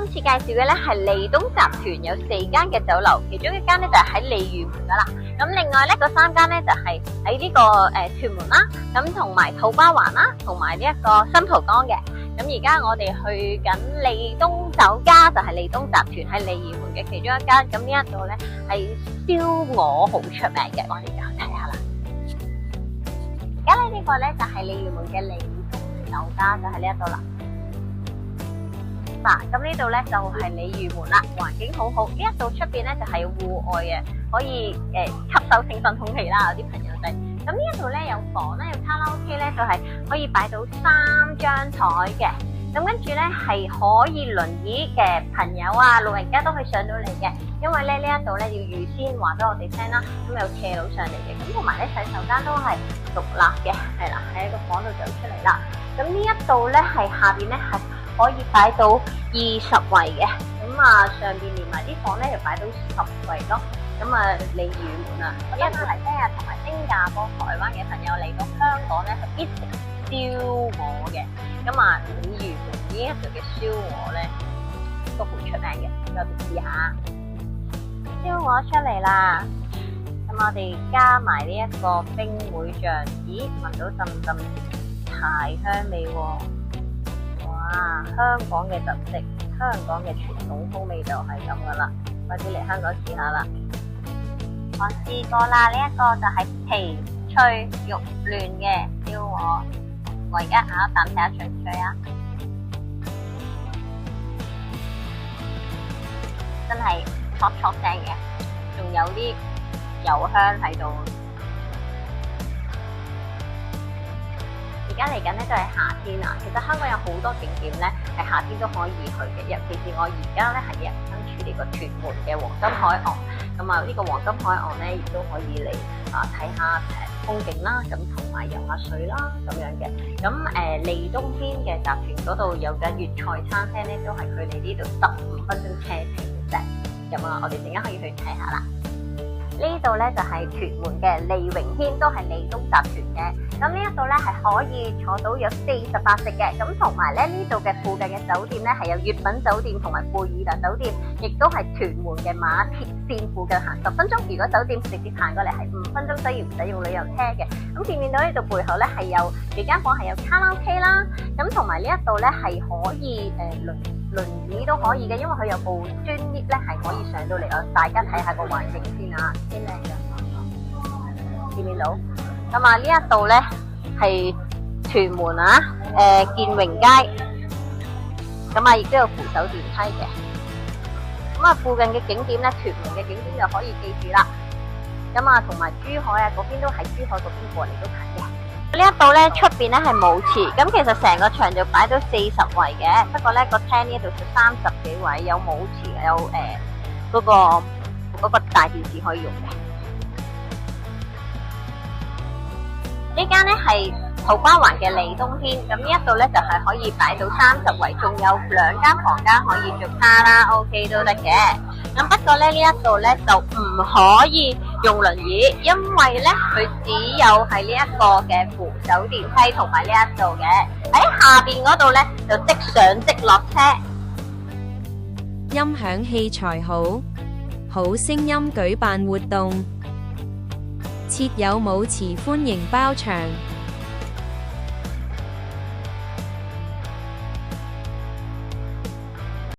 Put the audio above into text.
今次介紹嘅咧係利東集團有4間嘅酒樓，其中一間咧就係喺鯉魚門噶啦。咁另外咧嗰3間咧就係喺呢個屯門啦，咁同埋土瓜灣啦，同埋呢一個新蒲崗嘅。咁而家我哋去緊利東酒家，就係利東集團喺鯉魚門嘅其中一間。咁呢一度咧係燒鵝好出名嘅，我哋就去睇下啦。而家咧呢個咧就係鯉魚門嘅利東酒家，就喺呢一度啦。嗱，咁呢度咧就係鯉魚門啦，環境好好。呢一度出邊咧就係戶外嘅，可以吸收清新空氣啦，有啲朋友仔。咁呢一度咧有房咧，有卡拉 OK 咧，就係可以擺到3張台嘅。咁跟住咧係可以輪椅嘅朋友啊、老人家都可以上到嚟嘅。因為咧呢一度咧要預先話俾我哋聽啦，咁有斜路上嚟嘅。咁同埋咧洗手間都係獨立嘅，係啦，喺個房度走出嚟啦。咁呢一度咧係下邊咧係可以擺到20位嘅，咁啊上邊連埋啲房咧就擺到10位咯。咁啊鯉魚門啊，因為馬來西亞同埋新加坡、台灣嘅朋友嚟到香港咧，係必食燒鵝嘅。咁啊鯉魚門呢一度嘅燒鵝咧都好出名嘅，我哋試下燒鵝出嚟啦。咁我哋加埋呢一個冰妹醬，咦，聞到陣陣柴香味喎！哇，香港嘅特色，香港嘅傳統風味就係咁噶啦，快啲嚟香港試下啦！我試過啦，呢一個就係皮脆肉嫩嘅燒鵝，我而家咬一啖睇下脆唔脆啊！真係嗦嗦聲嘅，仲有啲油香喺度。而家嚟緊咧就係夏天啦，其實香港有好多景點咧係夏天都可以去嘅，尤其是我而家咧係身處呢個屯門嘅黃金海岸，咁啊呢個黃金海岸咧亦都可以嚟睇下風景啦，咁同埋游下水啦咁樣嘅。咁利東邊嘅集團嗰度有間粵菜餐廳咧，都係距離呢度15分鐘車程嘅啫。咁啊，我哋陣間可以去睇下啦。呢度咧就係屯門嘅利榮軒，都係利東集團嘅。咁呢一度咧係可以坐到有48席嘅。咁同埋咧呢度嘅附近嘅酒店咧係有粵品酒店同埋貝爾達酒店，亦都係屯門嘅馬鐵線附近行10分鐘。如果酒店直接行過嚟係5分鐘，所以唔使用旅遊車嘅。咁見唔見到呢度背後咧係有幾間房係有卡拉 OK 啦。咁同埋呢一度咧係可以輪椅都可以嘅，因為佢有部專 lift 咧係可以上到嚟。我大家睇下個環境先啊，幾靚㗎，見唔見到？咁啊呢一度咧係屯門啊，建榮街，咁啊亦都有扶手電梯嘅。咁啊附近嘅景點咧，屯門嘅景點就可以記住啦。咁啊同埋珠海啊嗰邊都喺珠海嗰邊過嚟都近嘅。呢一度咧出邊咧係舞池，咁其實成個場就擺到40位嘅，不過咧個廳呢度就30幾位，有舞池，有嗰個大電視可以用嘅。呢間咧係土瓜灣嘅利東軒，咁呢一度咧就係可以擺到30位，仲有2間房間可以做卡拉 OK 都得嘅。咁不過咧呢一度咧就唔可以用輪椅，因為咧佢只有係呢一個嘅扶手電梯同埋呢一度嘅，喺下邊嗰度咧就即上即落車。音響器材好，好聲音舉辦活動，設有舞池歡迎包場。